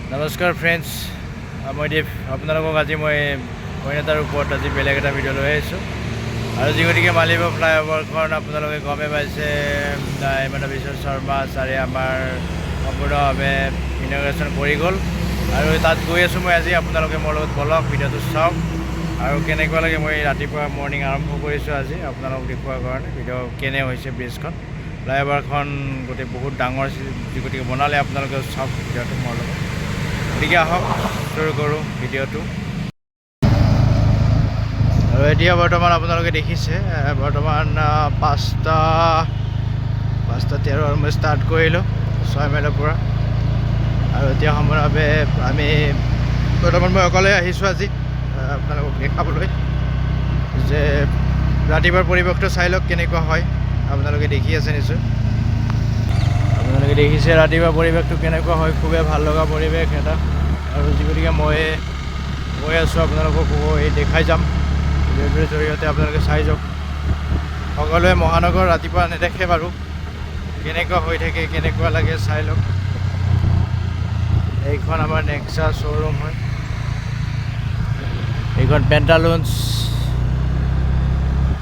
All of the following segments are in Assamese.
নমস্কাৰ ফ্ৰেণ্ডছ, মই দীপ। আপোনালোকক আজি মই অন্য এটাৰ ওপৰত আজি বেলেগ এটা ভিডিঅ' লৈ আহিছোঁ। আৰু যিগতিকে মালিগাঁও ফ্লাইঅভাৰখন আপোনালোকে গমে পাইছে, হিমন্ত বিশ্ব শৰ্মা ছাৰে আমাৰ সম্পূৰ্ণভাৱে ইনগ্ৰেশ্যন কৰি গ'ল। আৰু তাত গৈ আছোঁ মই আজি। আপোনালোকে মোৰ লগত বলক ভিডিঅ'টো চাওক আৰু কেনেকুৱা লাগে। মই ৰাতিপুৱা মৰ্ণিং আৰম্ভ কৰিছোঁ আজি আপোনালোকক দেখুওৱাৰ কাৰণে। ভিডিঅ' কেনে হৈছে ব্ৰিজখন, ফ্লাইঅভাৰখন গোটেই বহুত ডাঙৰ যিগতিকে বনালে। আপোনালোকে চাওক ভিডিঅ'টো মোৰ লগত। গতিকে আহক শুৰু কৰোঁ ভিডিঅ'টো। আৰু এতিয়া বৰ্তমান আপোনালোকে দেখিছে, বৰ্তমান 5:13 আৰু মই ষ্টাৰ্ট কৰিলোঁ 6 মাইলৰ পৰা। আৰু এতিয়া সময়ভাৱে আমি বৰ্তমান মই অকলে আহিছোঁ আজি আপোনালোকক দেখাবলৈ যে ৰাতিপুৱাৰ পৰিৱেশটো চাই লওক কেনেকুৱা হয়। আপোনালোকে দেখি আছে নিশ্চয়, আপোনালোকে দেখিছে ৰাতিপুৱা পৰিৱেশটো কেনেকুৱা হয়। খুবেই ভাল লগা পৰিৱেশ এটা। আৰু যিগতিকে মই গৈ আছোঁ আপোনালোকক এই দেখাই যাম ভিডিঅ'টোৰ জৰিয়তে। আপোনালোকে চাই যাওক। সকলোৱে মহানগৰ ৰাতিপুৱা নেদেখে বাৰু, কেনেকুৱা হৈ থাকে, কেনেকুৱা লাগে চাই লওক। এইখন আমাৰ নেক্সা শ্ব'ৰুম হয়, এইখন পেণ্টালুন্স।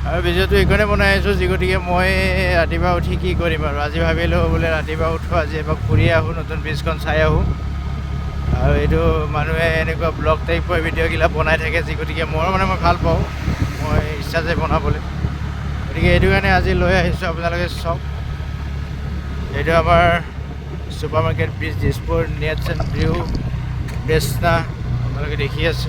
আৰু ভিডিঅ'টো এইখনে বনাই আছোঁ যিগতিকে মই ৰাতিপুৱা উঠি কি কৰিম আৰু আজি ভাবিলোঁ বোলে ৰাতিপুৱা উঠোঁ, আজি এবাৰ ফুৰি আহোঁ, নতুন ব্ৰিজখন চাই আহোঁ। আৰু এইটো মানুহে এনেকুৱা ব্লগ টাইপৰ ভিডিঅ'গিলা বনাই থাকে, যিগতিকে মই ভাল পাওঁ, মই ইচ্ছা যায় বনাবলৈ। গতিকে এইটো কাৰণে আজি লৈ আহিছোঁ। আপোনালোকে চাওক, এইটো আমাৰ super market bridge, Dispur nets and view বেচনা। আপোনালোকে দেখি আছে।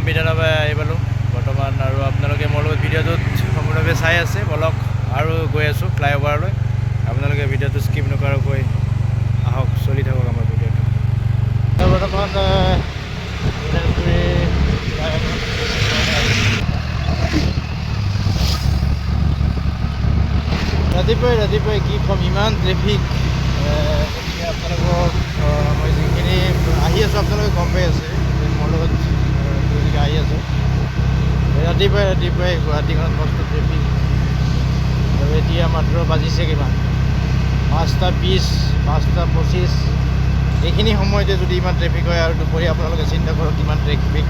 বিধানসভা আহি পালোঁ বৰ্তমান। আৰু আপোনালোকে মোৰ লগত ভিডিঅ'টোত সম্পূৰ্ণভাৱে চাই আছে বলক। আৰু গৈ আছোঁ ফ্লাইঅভাৰলৈ। আপোনালোকে ভিডিঅ'টো স্কিপ নকৰাকৈ আহক, চলি থাকক আমাৰ ভিডিঅ'টো। বৰ্তমান ৰাতিপুৱাই কি ক'ম, ইমান ট্ৰেফিক। আপোনালোকক মই যিখিনি আহি আছোঁ আপোনালোকে গম পাই আছে, মোৰ লগত আহি আছোঁ। ৰাতিপুৱাই গুৱাহাটীখনত মস্ত ট্ৰেফিক। আৰু এতিয়া মাত্ৰ বাজিছে কিমান, 5:20, 5:25। এইখিনি সময়তে যদি ইমান ট্ৰেফিক হয় আৰু দুপৰীয়া আপোনালোকে চিন্তা কৰক কিমান ট্ৰেফিক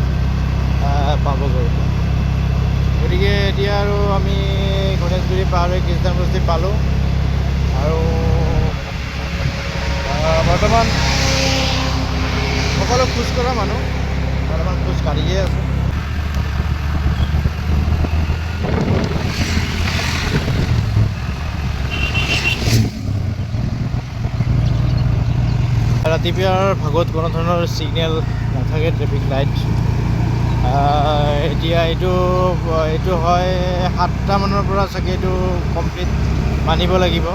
পাবগৈ। গতিকে এতিয়া আৰু আমি গণেশগুৰি পাৰ হৈ খ্ৰীষ্টান বস্তি পালোঁ। আৰু বৰ্তমান সকলো খোজকঢ়া মানুহ বৰ্তমান খোজ কাঢ়িয়ে আছে। ৰাতিপুৱাৰ ভাগত কোনো ধৰণৰ ছিগনেল নাথাকে, ট্ৰেফিক লাইট। এতিয়া এইটো হয় 7টা মানৰ পৰা চাগে এইটো কমপ্লিট মানিব লাগিব।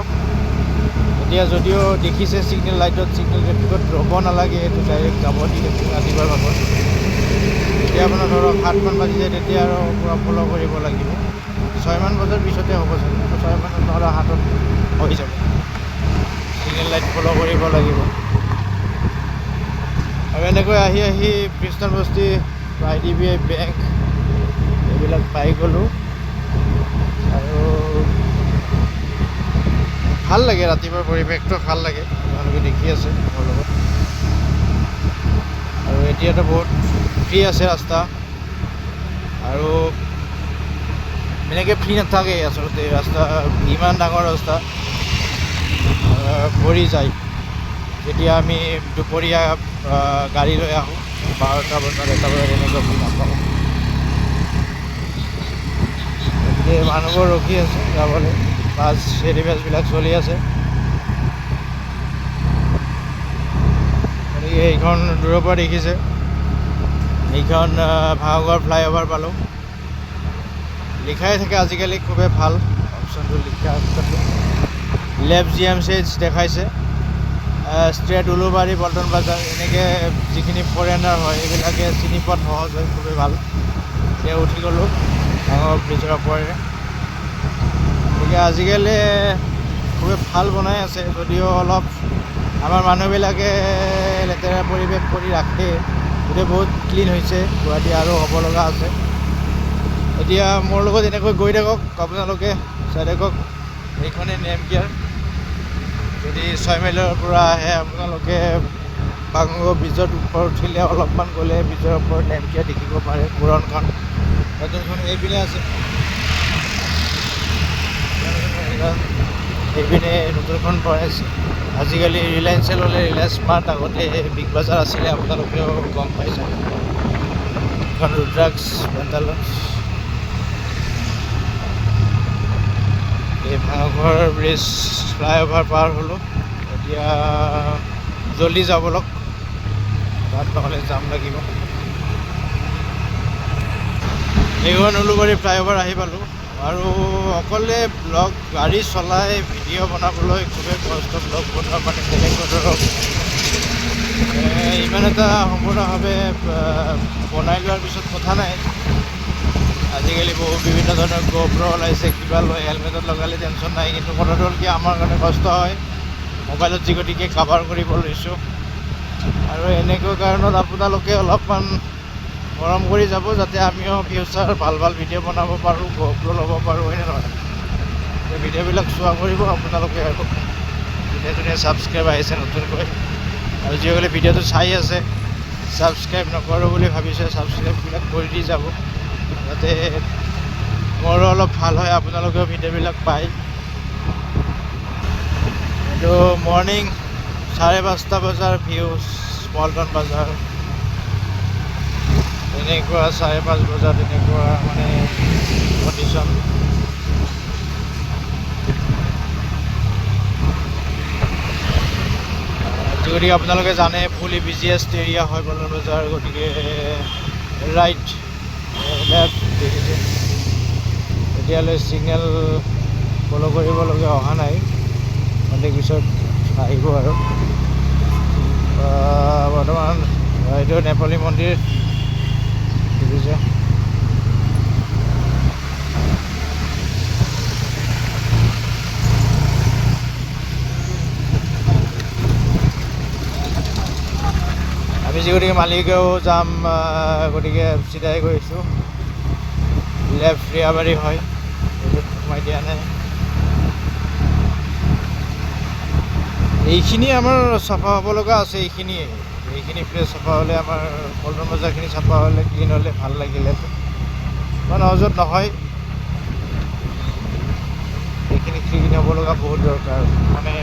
এতিয়া যদিও দেখিছে ছিগনেল লাইটত, ছিগনেল ট্ৰেফিকত ৰ'ব নালাগে, এইটো ডাইৰেক্ট যাব দিয়ে ৰাতিপুৱাৰ ভাগত। যেতিয়া আপোনাৰ ধৰক 7মান বাজি যায় তেতিয়া আৰু পূৰা ফ'ল' কৰিব লাগিব। 6মান বজাৰ পিছতে হ'ব চাগে, 6মান নহ'লে 7ত হৈ যাব। ছিগনেল লাইট ফ'ল' কৰিব লাগিব। আৰু এনেকৈ আহি খ্ৰীষ্টান বস্তি, IDBI বেংক এইবিলাক পাই গ'লোঁ। আৰু ভাল লাগে, ৰাতিপুৱাৰ পৰিৱেশটো ভাল লাগে। আপোনালোকে দেখি আছে মোৰ লগত। আৰু এতিয়াতো বহুত ফ্ৰী আছে ৰাস্তা। আৰু এনেকৈ ফ্ৰী নাথাকে আচলতে ৰাস্তা, ইমান ডাঙৰ ৰাস্তা ভৰি যায় যেতিয়া আমি দুপৰীয়া গাড়ী লৈ আহোঁ। 12টা বজাত, 1টা বজাত এনেকুৱা ফ্ৰী নাপাওঁ। গতিকে মানুহবোৰ ৰখি আছে যাবলৈ, বাছ বাছবিলাক চলি আছে। গতিকে এইখন দূৰৰ পৰা দেখিছে, এইখন ভাগৰ ফ্লাইঅভাৰ পালোঁ। লিখাই থাকে আজিকালি, খুবেই ভাল অপশ্যনটো লিখা। লেফ্ট GMC দেখাইছে। ষ্ট্ৰেট উলুবাৰী পল্টন বজাৰ এনেকৈ যিখিনি ফৰেনাৰ হয় এইবিলাকে চিনি পোৱাত সহজ হয়, খুবেই ভাল। এতিয়া উঠি গ'লোঁ ডাঙৰ ব্ৰিজৰ ওপৰেৰে। গতিকে আজিকালি খুবেই ভাল বনাই আছে, যদিও অলপ আমাৰ মানুহবিলাকে লেতেৰা পৰিৱেশ কৰি ৰাখে। গতিকে বহুত ক্লিন হৈছে গুৱাহাটী, আৰু হ'ব লগা আছে। এতিয়া মোৰ লগত এনেকৈ গৈ থাকক, আপোনালোকে চাই থাকক। এইখনেই নেমকিয়াৰ। যদি 6 মাইলৰ পৰা আহে আপোনালোকে বাংগ ব্ৰিজৰ ওপৰত উঠিলে অলপমান গ'লে ব্ৰিজৰ ওপৰত নেমকিয়াৰ দেখিব পাৰে, পুৰণখন। নতুনখন এইপিনে আছে, এইপিনে নতুনখন বনাইছে। আজিকালি ৰিলায়েন্সে ল'লে, ৰিলায়েন্স স্মাৰ্ট, আগতে বিগ বাজাৰ আছিলে, আপোনালোকেও গম পাইছে। এখন ৰুদ্ৰাক্স পেণ্টালুনছ। এই ভাঙৰ ব্ৰিজ ফ্লাইঅভাৰ পাৰ হ'লোঁ। এতিয়া জল্দি যাব লওক, তাত নহ'লে জাম লাগিব। এইখন উলুবাৰী ফ্লাইঅভাৰ আহি পালোঁ। আৰু অকলে ব্লগ গাড়ী চলাই ভিডিঅ' বনাবলৈ খুবেই কষ্ট। ব্লগ বনোৱা মানে তেনেকৈ ধৰক ইমান এটা সম্পূৰ্ণভাৱে বনাই লোৱাৰ পিছত কথা নাই। আজিকালি বিভিন্ন ধৰণৰ গোপ্ৰ ওলাইছে, কিবা লৈ হেলমেটত লগালে টেনশ্যন নাই। কিন্তু কথাটো হ'ল কি, আমাৰ কাৰণে কষ্ট হয় মোবাইলত যি গতিকে কাভাৰ কৰিব লৈছোঁ। আৰু এনেকুৱা কাৰণত আপোনালোকে অলপমান মৰম কৰি যাব, যাতে আমিও ফিউচাৰ ভাল ভাল ভিডিঅ' বনাব পাৰোঁ, গোপ্ৰ ল'ব পাৰোঁ, হয়নে নহয়? এই ভিডিঅ'বিলাক চোৱা কৰিব আপোনালোকে। আৰু যোনে ছাবস্ক্ৰাইব আহিছে নতুনকৈ, আৰু যিসকলে ভিডিঅ'টো চাই আছে ছাবস্ক্ৰাইব নকৰোঁ বুলি ভাবিছে, ছাবস্ক্ৰাইববিলাক কৰি দি যাব, যাতে মোৰো অলপ ভাল হয়, আপোনালোকেও ভিডিঅ'বিলাক পায়। এইটো মৰ্ণিং 5:30 বজাৰ ভিউজ, পল্টন বজাৰ। এনেকুৱা 5:30 বজাত এনেকুৱা মানে কণ্ডিশ্যন। গতিকে আপোনালোকে জানে ফুলি বিজিয়েষ্ট এৰিয়া হয় পল্টন বজাৰ। গতিকে ৰাইট লেফ্ট দেখিছে, এতিয়ালৈ ছিগনেল ফ'ল' কৰিবলগীয়া অহা নাই, অনেক পিছত আহিব। আৰু বৰ্তমান এইটো নেপালী মন্দিৰ দেখিছে। আমি যি গতিকে মালিগাঁও যাম, গতিকে চিধাই গৈছোঁ। লেফ্ট ৰিয়াবাৰী হয়, এইটোত সোমাই দিয়া নাই। এইখিনি আমাৰ চাফা হ'ব লগা আছে, এইখিনি প্লেচ চাফা হ'লে, আমাৰ পল্টন বজাৰখিনি চাফা হ'লে, ক্লিন হ'লে ভাল লাগিলে। ইমান সহজত নহয়, এইখিনি ক্লিন হ'ব লগা বহুত দৰকাৰ। মানে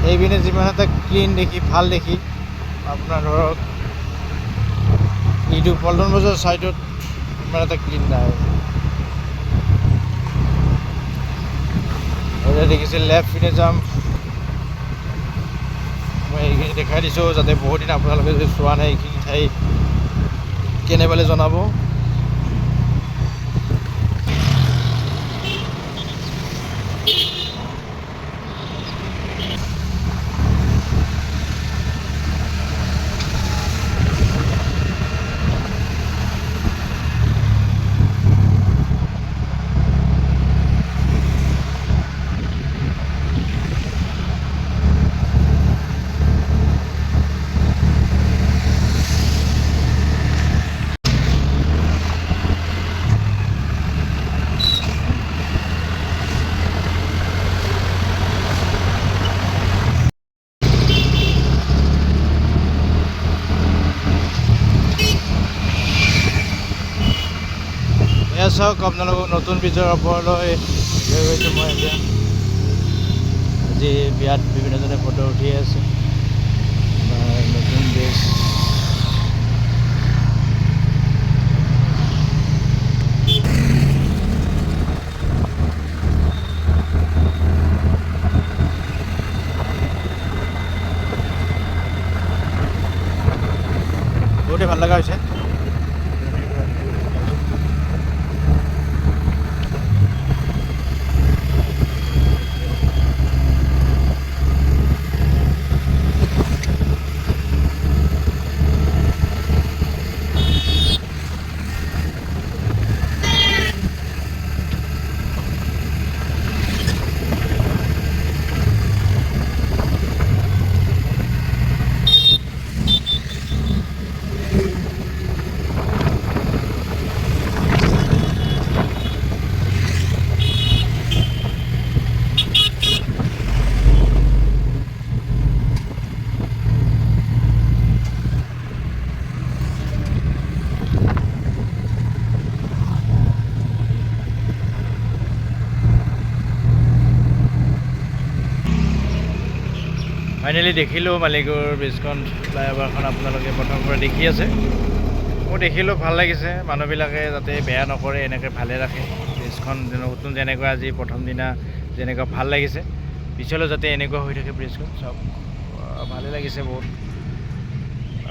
এইপিনে যিমান এটা ক্লিন দেখি, ভাল দেখি, আপোনাৰ ধৰক এইটো পল্টন বজাৰ ছাইডত ইমান এটা ক্লিন নাই। এতিয়া দেখিছে লেফ্ট পিনে যাম, মই এইখিনি দেখাই দিছোঁ, যাতে বহুত দিন আপোনালোকে যদি চোৱা নাই এইখিনি ঠাই কেনে পালে জনাব। এয়া চাওক, আপোনালোকক নতুন ব্ৰিজৰ ওপৰলৈ লৈ গৈছোঁ মই এতিয়া। আজি বিয়াত বিভিন্নজনে ফটো উঠি আছে। নতুন ব্ৰিজ বহুতেই ভাল লগা হৈছে। ফাইনেলি দেখিলোঁ মালিগাঁৱৰ ব্ৰিজখন ফ্লাইঅভাৰখন আপোনালোকে প্ৰথমৰ পৰা দেখি আছে। মই দেখিলোঁ ভাল লাগিছে, মানুহবিলাকে যাতে বেয়া নকৰে এনেকৈ ভালে ৰাখে ব্ৰিজখন। নতুন যেনেকৈ আজি প্ৰথম দিনা যেনেকুৱা ভাল লাগিছে, পিছলৈ যাতে এনেকুৱা হৈ থাকে ব্ৰিজখন চব ভালে লাগিছে বহুত।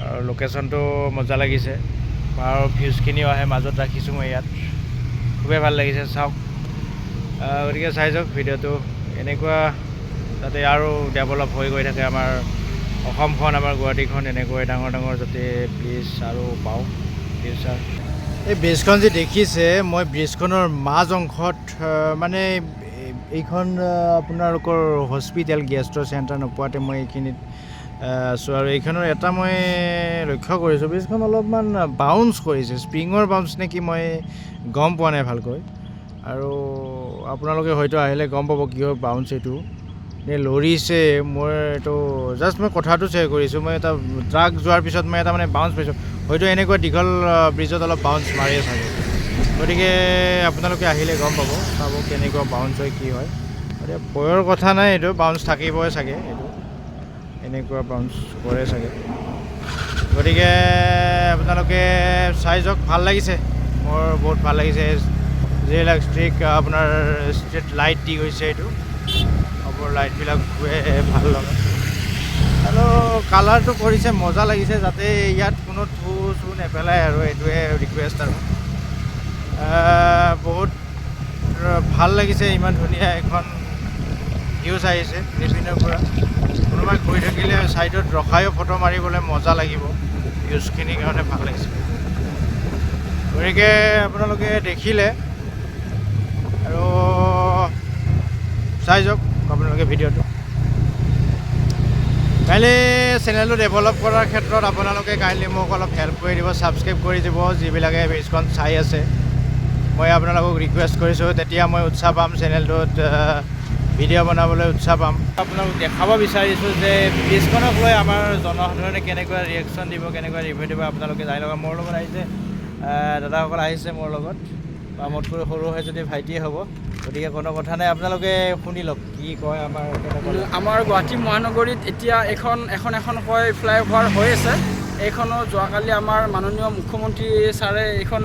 আৰু লোকেশ্যনটো মজা লাগিছে, পাহাৰৰ ভিউজখিনিও আহে মাজত ৰাখিছোঁ মই ইয়াত, খুবেই ভাল লাগিছে চাওক। গতিকে চাই যাওক ভিডিঅ'টো, এনেকুৱা যাতে আৰু ডেভেলপ হৈ গৈ থাকে আমাৰ অসমখন, আমাৰ গুৱাহাটীখন এনেকৈ ডাঙৰ ডাঙৰ যাতে ব্ৰিজ আৰু পাওঁ ফিউচাৰ। এই ব্ৰিজখন যে দেখিছে, মই ব্ৰিজখনৰ মাজ অংশত মানে এইখন আপোনালোকৰ হস্পিটেল গেষ্ট চেণ্টাৰ নোপোৱাতে মই এইখিনিত আছোঁ। আৰু এইখনৰ এটা মই লক্ষ্য কৰিছোঁ, ব্ৰিজখন অলপমান বাউন্স কৰিছে, স্প্ৰিঙৰ বাউন্স নে কি মই গম পোৱা নাই ভালকৈ। আৰু আপোনালোকে হয়তো আহিলে গম পাব কিহৰ বাউন্স এইটো নে লৰিছে। মই এইটো জাষ্ট মই কথাটো শ্বেয়াৰ কৰিছোঁ। মই এটা ট্ৰাক যোৱাৰ পিছত মই এটা মানে বাউন্স পাইছোঁ, হয়তো এনেকুৱা দীঘল ব্ৰিজত অলপ বাউন্স মাৰে চাগে। গতিকে আপোনালোকে আহিলে গম পাব, চাব কেনেকুৱা বাউন্স হয় কি হয়। গতিকে ভয়ৰ কথা নাই, এইটো বাউন্স থাকিবই চাগে, এইটো এনেকুৱা বাউন্স কৰে চাগে। গতিকে আপোনালোকে চাই যাওক, ভাল লাগিছে, মোৰ বহুত ভাল লাগিছে। যিবিলাক আপোনাৰ ষ্ট্ৰীট লাইট দি গৈছে, এইটো ওপৰ লাইটবিলাক ভাল লগা আৰু কালাৰটো কৰিছে মজা লাগিছে, যাতে ইয়াত কোনো থু চু নেপেলায় আৰু এইটোৱে ৰিকুৱেষ্ট। আৰু বহুত ভাল লাগিছে, ইমান ধুনীয়া এখন ভিউজ আহিছে ৰিপিনৰ পৰা। কোনোবাই গৈ থাকিলে ছাইডত ৰখায়ো ফটো মাৰিবলৈ মজা লাগিব, ভিউজখিনিৰ কাৰণে ভাল লাগিছে। গতিকে আপোনালোকে দেখিলে আৰু চাই যাওক আপোনালোকে ভিডিঅ'টো। কাইলৈ চেনেলটো ডেভেলপ কৰাৰ ক্ষেত্ৰত আপোনালোকে কাইলৈ মোক অলপ হেল্প কৰি দিব, ছাবস্ক্ৰাইব কৰি দিব যিবিলাকে ব্ৰিজখন চাই আছে। মই আপোনালোকক ৰিকুৱেষ্ট কৰিছোঁ, তেতিয়া মই উৎসাহ পাম, চেনেলটোত ভিডিঅ' বনাবলৈ উৎসাহ পাম। আপোনালোকক দেখাব বিচাৰিছোঁ যে ব্ৰিজখনক লৈ আমাৰ জনসাধাৰণে কেনেকুৱা ৰিয়েকশ্যন দিব, কেনেকুৱা ৰিভিউ দিব। আপোনালোকে যাই লগা মোৰ লগত আহিছে, দাদাসকল আহিছে মোৰ লগত, বা মোতকৈ সৰু হয় যদি ভাইটিয়ে হ'ব। গতিকে কোনো কথা নাই, আপোনালোকে শুনি লওক কি কয়। আমাৰ গুৱাহাটী মহানগৰীত এতিয়া এখনকৈ ফ্লাইঅভাৰ হৈ আছে। এইখনো যোৱাকালি আমাৰ মাননীয় মুখ্যমন্ত্ৰী ছাৰে এইখন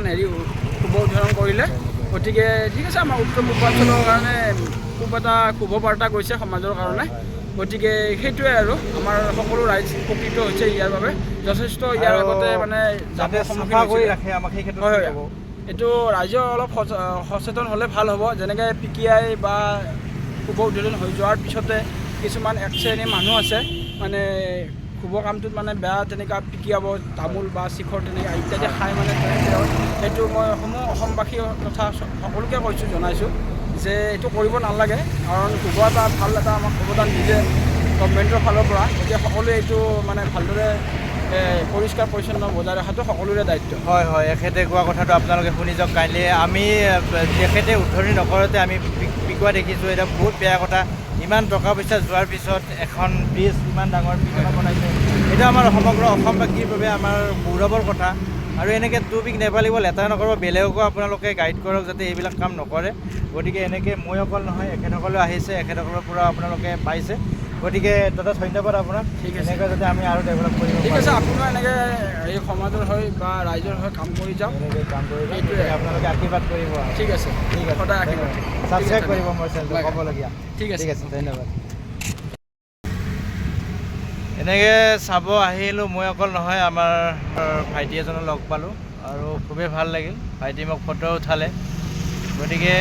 শুভ উদ্বোধন কৰিলে। গতিকে ঠিক আছে, আমাৰ উত্তৰ পূৰ্বাঞ্চলৰ কাৰণে খুব এটা শুভ বাৰ্তা গৈছে সমাজৰ কাৰণে। গতিকে সেইটোৱে আৰু আমাৰ সকলো ৰাইজ উপকৃত হৈছে ইয়াৰ বাবে যথেষ্ট। ইয়াৰ আগতে মানে এইটো ৰাইজৰ অলপ সচেতন হ'লে ভাল হ'ব। যেনেকৈ PKI বা শুভ উদ্বোধন হৈ যোৱাৰ পিছতে কিছুমান এক শ্ৰেণীৰ মানুহ আছে, মানে শুভ কামটোত মানে বেয়া তেনেকুৱা পিকিয়াব, তামোল বা শিখৰ তেনেকৈ ইত্যাদি খাই মানে সেইটো মই অসমবাসী তথা সকলোকে কৈছোঁ, জনাইছোঁ যে এইটো কৰিব নালাগে। কাৰণ শুভ এটা ভাল এটা আমাক অৱদান দিছে গভৰ্ণমেণ্টৰ ফালৰ পৰা। গতিকে সকলোৱে এইটো মানে ভালদৰে পৰিষ্কাৰ পৰিচ্ছন্ন বজাই ৰখাটো সকলোৰে দায়িত্ব। হয় হয়, এখেতে কোৱা কথাটো আপোনালোকে শুনি যাওক। কাইলৈ আমি তেখেতে উদ্ধৰণি নকৰোঁতে আমি পিকোৱা দেখিছোঁ, এটা বহুত বেয়া কথা। ইমান টকা পইচা যোৱাৰ পিছত এখন ব্ৰিজ ইমান ডাঙৰ ব্ৰিজ বনাইছে, এইটো আমাৰ সমগ্ৰ অসমবাসীৰ বাবে আমাৰ গৌৰৱৰ কথা। আৰু এনেকৈ টুপিক নেপালিব, লেতেৰা নকৰিব, বেলেগকো আপোনালোকে গাইড কৰক যাতে এইবিলাক কাম নকৰে। গতিকে এনেকৈ মই অকল নহয়, এখেতসকলেও আহিছে, এখেতসকলৰ পৰা আপোনালোকে পাইছে। গতিকে দাদা ধন্যবাদ আপোনাক। ঠিক আছে, এনেকৈ যাতে আমি আৰু ডেভেলপ কৰিব পাৰোঁ। ঠিক আছে, আপোনালোকে এনেকৈ এই সমাজৰ হৈ বা ৰাইজৰ হৈ কাম কৰি যাওক, এনেকৈ কাম কৰি যাওক। এইটোৱে আপোনালোকে আশীৰ্বাদ কৰিব। ঠিক আছে, ঠিক আছে, সদায় আশীৰ্বাদ। ছাবস্ক্ৰাইব কৰিব মোৰ চেনেলটো, ক'বলগীয়া। ঠিক আছে, ধন্যবাদ। এনেকৈ চাব আহিলোঁ, মই অকল নহয়, আমাৰ ভাইটি এজনক লগ পালোঁ আৰু খুবেই ভাল লাগিল। ভাইটি মোক ফটো উঠালে। গতিকে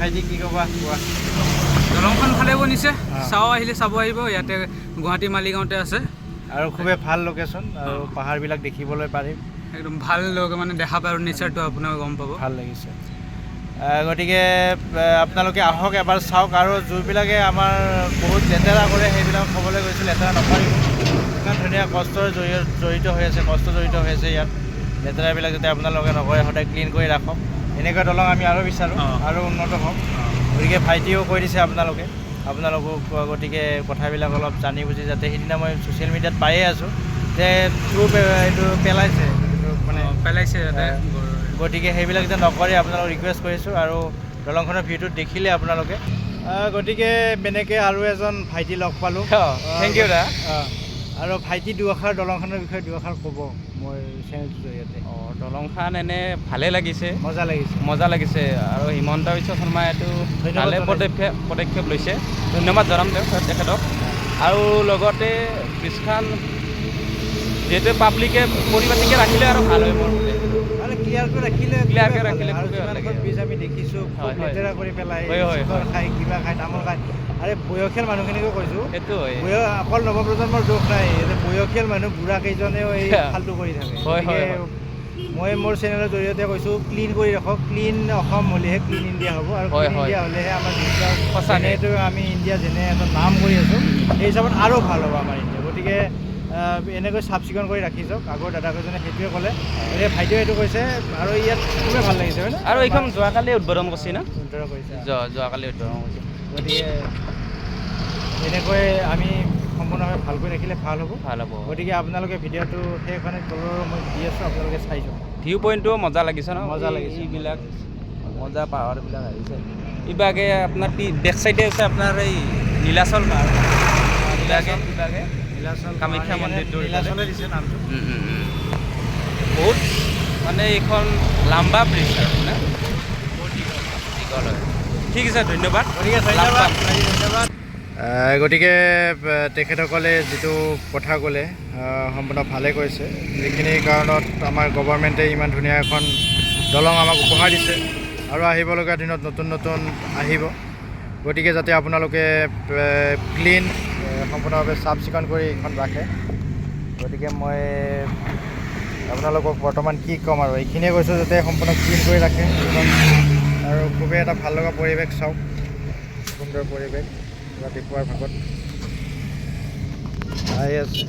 ভাইটি কি ক'বা কোৱা? দলংখন ভালে বনিছে, আহিলে চাব আহিব। ইয়াতে গুৱাহাটী মালিগাঁৱতে আছে আৰু খুবেই ভাল লোকেশ্যন, আৰু পাহাৰবিলাক দেখিবলৈ পাৰিম, একদম ভাল মানে দেখা পায় আৰু নেচাৰটো আপোনাক গম পাব, ভাল লাগিছে। গতিকে আপোনালোকে আহক এবাৰ চাওক। আৰু যিবিলাকে আমাৰ বহুত লেতেৰা কৰে সেইবিলাক ক'বলৈ গৈছোঁ, লেতেৰা নকৰিব। ইমান ধুনীয়া কষ্টৰ জড়িত হৈ আছে, ইয়াত। লেতেৰাবিলাক যাতে আপোনালোকে নকৰে, সদায় ক্লিন কৰি ৰাখক। এনেকুৱা দলং আমি আৰু বিচাৰোঁ, আৰু উন্নত হওক। গতিকে ভাইটিয়েও কৈ দিছে আপোনালোকক। গতিকে কথাবিলাক অলপ জানি বুজি, যাতে সিদিনা মই ছ'চিয়েল মিডিয়াত পায়ে আছোঁ যে এইটো পেলাইছে, মানে পেলাইছে যাতে। গতিকে সেইবিলাক যাতে নকৰে আপোনালোকক ৰিকুৱেষ্ট কৰিছোঁ। আৰু দলংখনৰ ভিউটো দেখিলে আপোনালোকে গতিকে এনেকৈ আৰু এজন ভাইটি লগ পালোঁ। থেংক ইউ দা। আৰু ভাইটি দুআষাৰ দলংখনৰ বিষয়ে দুআষাৰ ক'ব মোৰ চেনেলটোৰ জৰিয়তে। দলংখন এনে ভালে লাগিছে, মজা লাগিছে আৰু হিমন্ত বিশ্ব শৰ্মাই এইটো ভালে পদক্ষেপ লৈছে, ধন্যবাদ জনাম তেখেতক। আৰু লগতে ব্ৰিজখন যিহেতু পাব্লিকে পৰিপাটিকৈ ৰাখিলে আৰু ভাল হয় মোৰ মতে। ক্লিয়াৰকৈ ৰাখিলে খুবেই ভাল লাগে। ব্ৰিজ আমি দেখিছোঁ লেতেৰা কৰি পেলাই খাই কিবা খাই তামোল খাই। আৰে বয়সীয়াল মানুহখিনিকো কৈছোঁ, সেইটো হয়, অকল নৱপ্ৰজন্মৰ দোষ নাই, বয়সীয়াল মানুহ বুঢ়া কেইজনেও এই ফাল্টু কৰি থাকে। মই মোৰ চেনেলৰ জৰিয়তে কৈছোঁ ক্লিন কৰি ৰাখক, ক্লিন অসম হ'লেহে ক্লিন ইণ্ডিয়া হ'ব, আৰু ক্লিন ইণ্ডিয়া হ'লেহে আমাৰ সঁচাকৈ আমি ইণ্ডিয়া যেনে এটা নাম কৰি আছোঁ সেই হিচাপত আৰু ভাল হ'ব আমাৰ ইণ্ডিয়া। গতিকে এনেকৈ চাফ চিকুণ কৰি ৰাখি যাওক। আগৰ দাদাকেইজনে সেইটোৱে ক'লে, এতিয়া ভাইটিয়ে এইটো কৈছে, আৰু ইয়াত খুবেই ভাল লাগিছে হয়নে? আৰু এইখন যোৱাকালি উদ্বোধন কৰিছে না? যোৱাকালি উদ্বোধন কৰিছে। গতিকে এনেকৈ আমি সম্পূৰ্ণভাৱে ভালকৈ ৰাখিলে ভাল হ'ব। গতিকে আপোনালোকে ভিডিঅ'টো সেইখনে তলৰ মই দি আছোঁ, আপোনালোকে চাই যাওক। ভিউ পইণ্টটো মজা লাগিছে ন? মজা লাগিছে, এইবিলাক মজা পাহাৰবিলাক আহিছে। ইবাগে আপোনাৰ বেক চাইডে আছে আপোনাৰ এই নীলাচল পাহাৰ, নীলাচল কামাখ্যা মন্দিৰটো নীলাচলে দিছে নামটো। বহুত মানে এইখন লাম্বা ব্ৰিজ আৰু না, বহুত দীঘল হয়। ঠিক আছে, ধন্যবাদ। গতিকে তেখেতসকলে যিটো কথা ক'লে সম্পূৰ্ণ ভালে কৈছে। যিখিনি কাৰণত আমাৰ গভৰ্ণমেণ্টে ইমান ধুনীয়া এখন দলং আমাক উপহাৰ দিছে, আৰু আহিবলগীয়া দিনত নতুন নতুন আহিব। গতিকে যাতে আপোনালোকে ক্লিন সম্পূৰ্ণভাৱে চাফ চিকুণ কৰি এইখন ৰাখে। গতিকে মই আপোনালোকক বৰ্তমান কি ক'ম আৰু এইখিনিয়ে কৈছোঁ, যাতে সম্পূৰ্ণ ক্লিন কৰি ৰাখে আৰু খুবেই এটা ভাল লগা পৰিৱেশ। চাওক সুন্দৰ পৰিৱেশ ৰাতিপুৱাৰ ভাগত আহি আছে।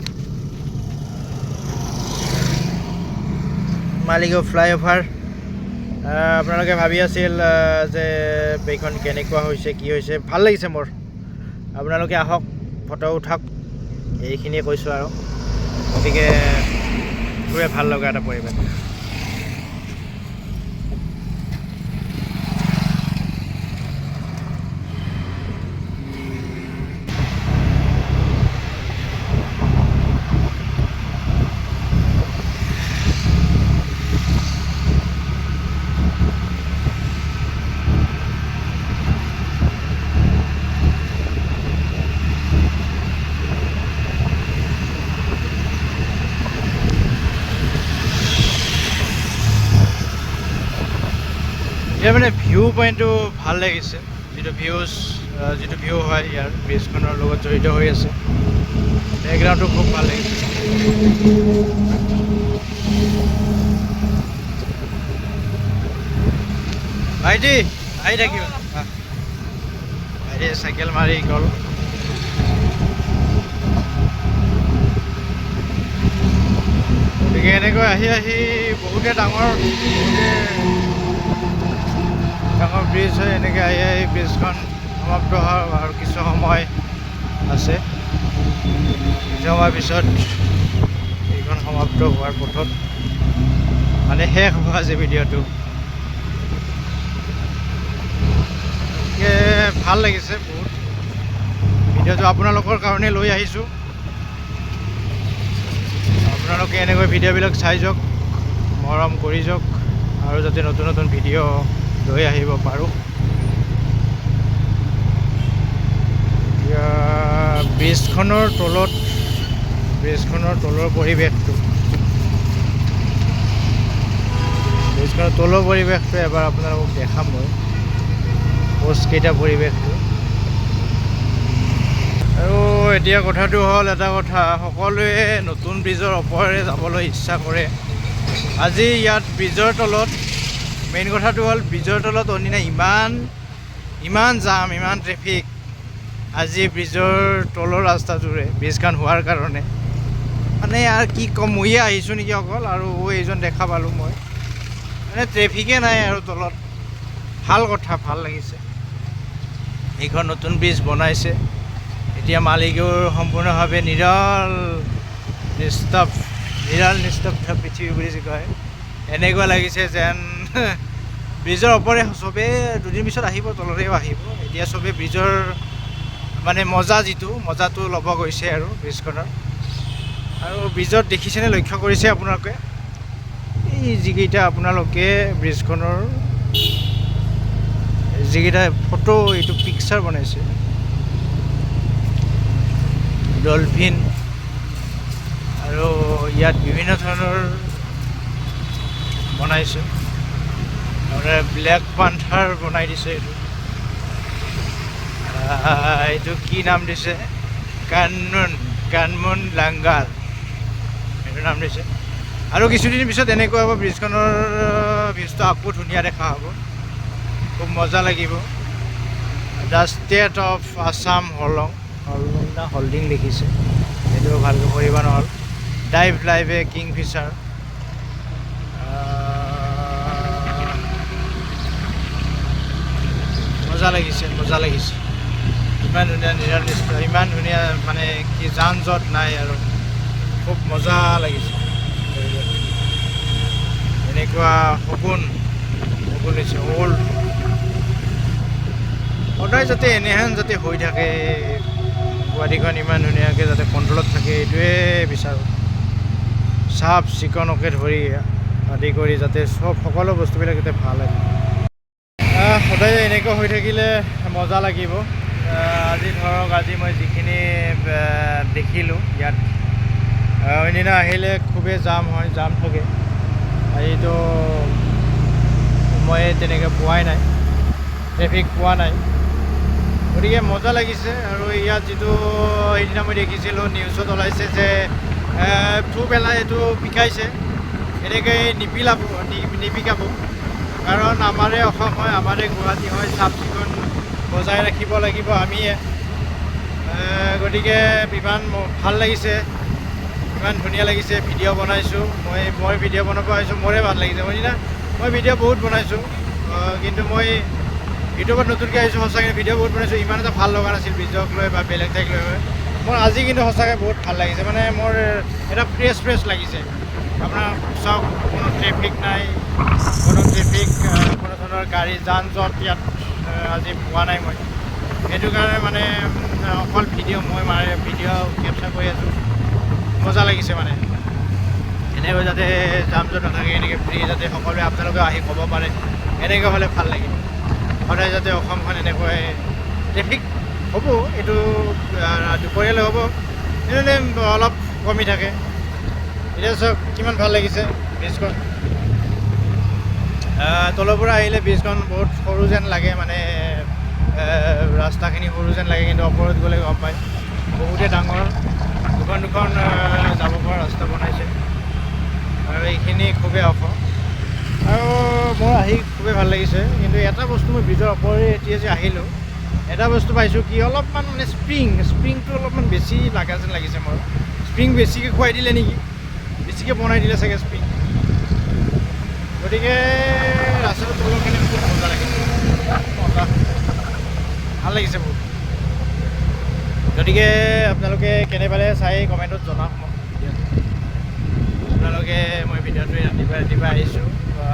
মালিগাঁও ফ্লাইঅভাৰ। আপোনালোকে ভাবি আছিল যে এইখন কেনেকুৱা হৈছে, কি হৈছে। ভাল লাগিছে মোৰ। আপোনালোকে আহক, ফটো উঠাওক, এইখিনিয়ে কৈছোঁ আৰু। গতিকে খুবেই ভাল লগা এটা পৰিৱেশ। ইয়াৰ মানে ভিউ পইণ্টটো ভাল লাগিছে, যিটো ভিউ হয় ইয়াৰ ব্ৰিজখনৰ লগত জড়িত হৈ আছে। বেকগ্ৰাউণ্ডটো খুব ভাল লাগিছে। ভাইটি আহি থাকিব, ভাইটি চাইকেল মাৰি গ'ল। গতিকে এনেকৈ আহি বহুতে ডাঙৰ ব্ৰিজ হয়। এনেকৈ আহি ব্ৰিজখন সমাপ্ত হোৱাৰ আৰু কিছু সময় আছে। কিছু সময়ৰ পিছত এইখন সমাপ্ত হোৱাৰ পথত, মানে শেষ হ'ব আজি ভিডিঅ'টো। ভাল লাগিছে বহুত। ভিডিঅ'টো আপোনালোকৰ কাৰণে লৈ আহিছোঁ। আপোনালোকে এনেকৈ ভিডিঅ'বিলাক চাই যাওক, মৰম কৰি যাওক, আৰু যাতে নতুন নতুন ভিডিঅ' লৈ আহিব পাৰোঁ। ব্ৰিজখনৰ তলৰ পৰিৱেশটো, এবাৰ আপোনালোকক দেখাম মই পোষ্টকেইটা পৰিৱেশটো। আৰু এতিয়া কথাটো হ'ল এটা কথা, সকলোৱে নতুন ব্ৰিজৰ ওপৰেৰে যাবলৈ ইচ্ছা কৰে। আজি ইয়াত ব্ৰিজৰ তলত মেইন কথাটো হ'ল, ব্ৰিজৰ তলত অন্যদিনা ইমান জাম, ইমান ট্ৰেফিক। আজি ব্ৰিজৰ তলৰ ৰাস্তাটোৰে ব্ৰিজখন হোৱাৰ কাৰণে মানে আৰু কি ক'ম, ময়ে আহিছোঁ নেকি অকল, আৰু এইজন দেখা পালোঁ মই। মানে ট্ৰেফিকে নাই আৰু তলত। ভাল কথা, ভাল লাগিছে। এইখন নতুন ব্ৰিজ বনাইছে। এতিয়া মালিগাঁৱৰ সম্পূৰ্ণভাৱে নিৰল নিস্তব্ধ পৃথিৱী বুলি কয়। এনেকুৱা লাগিছে যেন ব্ৰিজৰ ওপৰে চবেই দুদিন পিছত আহিব, তললৈও আহিব। এতিয়া চবেই ব্ৰিজৰ মানে মজাটো ল'ব গৈছে আৰু ব্ৰিজখনৰ। আৰু ব্ৰিজত দেখিছেনে, লক্ষ্য কৰিছে আপোনালোকে, এই যিকেইটা আপোনালোকে ব্ৰিজখনৰ যিকেইটা ফটো, এইটো পিকচাৰ বনাইছে, ডলফিন আৰু ইয়াত বিভিন্ন ধৰণৰ বনাইছে। আপোনাৰ ব্লেক পান্থাৰ বনাই দিছে। এইটো কি নাম দিছে, কানমুন লাংগাল, এইটো নাম দিছে। আৰু কিছুদিন পিছত এনেকুৱা হ'ব, ব্ৰিজখনৰ ভিউজটো আকৌ ধুনীয়া দেখা হ'ব, খুব মজা লাগিব। The state of Assam holding লিখিছে, সেইটো ভালকৈ পঢ়িব নহ'ল। ডাইভ লাইভ এ কিংফিচাৰ, মজা লাগিছে। ইমান ধুনীয়া নিৰানিষ্ট, ইমান ধুনীয়া মানে কি যান জঁট নাই আৰু খুব মজা লাগিছে। এনেকুৱা সপোন হৈছে অল্ড, সদায় যাতে এনেহেন যাতে হৈ থাকে, গুৱাহাটীখন ইমান ধুনীয়াকৈ যাতে কণ্ট্ৰলত থাকে, এইটোৱে বিচাৰোঁ। চাফ চিকুণকে ধৰি আদি কৰি যাতে সকলো বস্তুবিলাক যাতে ভাল হয়। সদায় এনেকুৱা হৈ থাকিলে মজা লাগিব। আজি ধৰক, আজি মই যিখিনি দেখিলোঁ ইয়াত, অন্যদিনা আহিলে খুবেই জাম থাকে। আজিতো মই তেনেকৈ পোৱাই নাই, ট্ৰেফিক পোৱা নাই, গতিকে মজা লাগিছে। আৰু ইয়াত যিটো সেইদিনা মই দেখিছিলোঁ নিউজত ওলাইছে যে পেলাই এইটো পিকাইছে, এনেকৈ নিপিকাব। কাৰণ আমাৰে অসম হয়, আমাৰে গুৱাহাটী হয়, চাফ চিকুণ বজাই ৰাখিব লাগিব আমিয়ে। গতিকে ইমান ভাল লাগিছে, ইমান ধুনীয়া লাগিছে। ভিডিঅ' বনাইছোঁ মই ভিডিঅ' বনাব আহিছোঁ, মোৰে ভাল লাগিছে। মই ভিডিঅ' বহুত বনাইছোঁ, কিন্তু মই ইউটিউবত নতুনকৈ আহিছোঁ, সঁচাকৈ ভিডিঅ' বহুত বনাইছোঁ, ইমান এটা ভাল লগা নাছিল ব্ৰিজক লৈ বা বেলেগ ঠাইক লৈ। মোৰ আজি কিন্তু সঁচাকৈ বহুত ভাল লাগিছে, মানে মোৰ এটা ফ্ৰেছ লাগিছে। আপোনাৰ চাওক, কোনো ট্ৰেফিক নাই, কোনো ধৰণৰ গাড়ী যান জঁট ইয়াত আজি পোৱা নাই মই। সেইটো কাৰণে মানে অকল ভিডিঅ' কেপচাৰ কৰি আছোঁ, মজা লাগিছে। মানে এনেকৈ যাতে যাম জঁট নাথাকে, এনেকৈ ফ্ৰী যাতে সকলোৱে আপোনালোকে আহি ক'ব পাৰে, এনেকৈ হ'লে ভাল লাগিব। সদায় যাতে অসমখন এনেকৈ ট্ৰেফিক হ'ব, এইটো দুপৰীয়ালৈ হ'ব, এনেদৰে অলপ কমি থাকে। এতিয়া চাওক কিমান ভাল লাগিছে ব্ৰিজখন। তলৰ পৰা আহিলে ব্ৰিজখন বহুত সৰু যেন লাগে, মানে ৰাস্তাখিনি সৰু যেন লাগে, কিন্তু ওপৰত গ'লে গম পায় বহুতেই ডাঙৰ। দুখন যাব পৰা ৰাস্তা বনাইছে, আৰু এইখিনি খুবেই ওখ। আৰু মোৰ আহি খুবেই ভাল লাগিছে। কিন্তু এটা বস্তু মই ব্ৰিজৰ ওপৰে এতিয়া যে আহিলোঁ, এটা বস্তু পাইছোঁ কি, অলপমান মানে স্প্ৰিংটো অলপমান বেছি লগা যেন লাগিছে মোৰ। স্প্ৰিং বেছিকৈ খুৱাই দিলে নেকি, বেছিকৈ বনাই দিলে চাগে স্প্ৰিং। গতিকে ৰাস্তাটো তলৰখিনি বহুত মজা লাগিছে, ভাল লাগিছে বহুত। গতিকে আপোনালোকে কেনে পালে চাই কমেণ্টত জনাওক মোক। মই ভিডিঅ'টো ৰাতিপুৱা আহিছোঁ,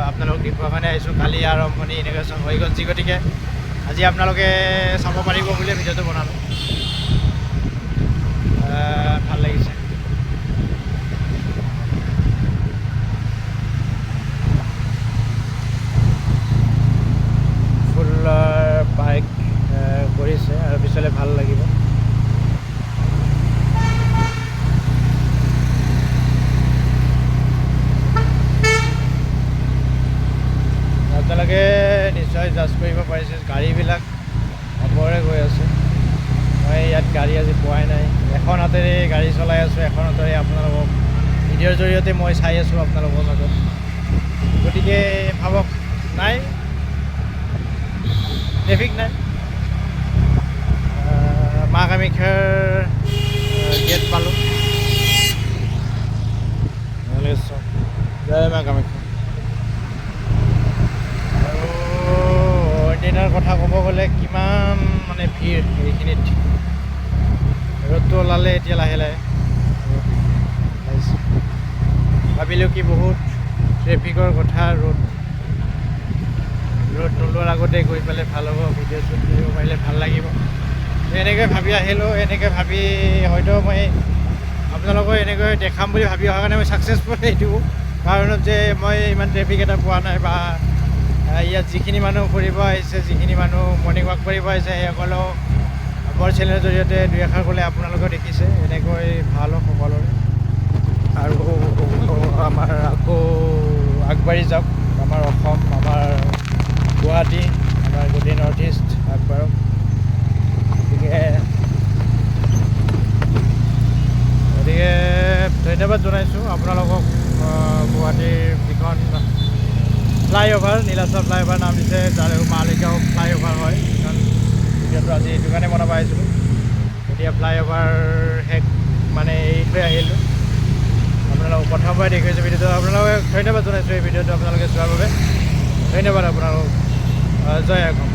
আপোনালোকক দেখুৱাৰ কাৰণে আহিছোঁ। কালি আৰম্ভণি ইন'গ্ৰেশ্যন হৈ গ'ল, গতিকে আজি আপোনালোকে চাব পাৰিব বুলিয়ে ভিডিঅ'টো বনালোঁ। ভাল লাগিছে। বাইক কৰিছে আৰু পিছলৈ ভাল লাগিব। আপোনালোকে নিশ্চয় জাজ কৰিব পাৰিছে, গাড়ীবিলাক ওপৰে গৈ আছে। মই ইয়াত গাড়ী আজি পোৱাই নাই, এখন হাতেৰে গাড়ী চলাই আছোঁ, এখন হাতেৰে আপোনালোকক ভিডিঅ'ৰ জৰিয়তে মই চাই আছোঁ আপোনালোকৰ মাজত। গতিকে ভাবক, নাই ট্ৰেফিক নাই। মা কামাখ্যাৰ গেট পালোঁ। জয় মা কামাখ্যা। আৰু অন্যদিনাৰ কথা ক'ব গ'লে কিমান মানে ভিৰ এইখিনিত। ৰ'দটো ওলালে এতিয়া লাহে ভাবিলোঁ কি বহুত ট্ৰেফিকৰ কথা, ৰ'দ ৰ'দ নোলোৱাৰ আগতে গৈ পেলাই ভাল হ'ব, ভিডিঅ' শ্বুট কৰিব পাৰিলে ভাল লাগিব। এনেকৈ ভাবি আহিলোঁ, এনেকৈ ভাবি হয়তো মই আপোনালোকক এনেকৈ দেখাম বুলি ভাবি অহাৰ কাৰণে মই ছাকচেছফুল এইটো কাৰণত যে মই ইমান ট্ৰেফিক এটা পোৱা নাই, বা ইয়াত যিখিনি মানুহ ফুৰিব আহিছে, যিখিনি মানুহ মৰ্ণিং ৱাক কৰিব আহিছে, সেইসকলেও মোৰ চেনেলৰ জৰিয়তে দুই এষাৰ ক'লে আপোনালোকেও দেখিছে। এনেকৈ ভাল হওক সকলোৰে, আৰু আমাৰ আকৌ আগবাঢ়ি যাওক আমাৰ অসম, আমাৰ গুৱাহাটী, আমাৰ গোটেই নৰ্থ ইষ্ট আগবাঢ়ক। গতিকে ধন্যবাদ জনাইছোঁ আপোনালোকক। গুৱাহাটীৰ যিখন ফ্লাইঅভাৰ, নীলাচল ফ্লাইঅভাৰ নাম দিছে, যাৰ মালিগাঁও ফ্লাইঅভাৰ হয়, সেইখন ভিডিঅ'টো আজি এইটো কাৰণে বনাব আহিছিলোঁ। এতিয়া ফ্লাইঅভাৰ শেষ মানে এৰি থৈ আহিলোঁ, আপোনালোকক প্ৰথমবাৰ দেখিছোঁ ভিডিঅ'টো। আপোনালোকে ধন্যবাদ জনাইছোঁ এই ভিডিঅ'টো আপোনালোকে চোৱাৰ বাবে। ধন্যবাদ আপোনালোক। জয় অসম।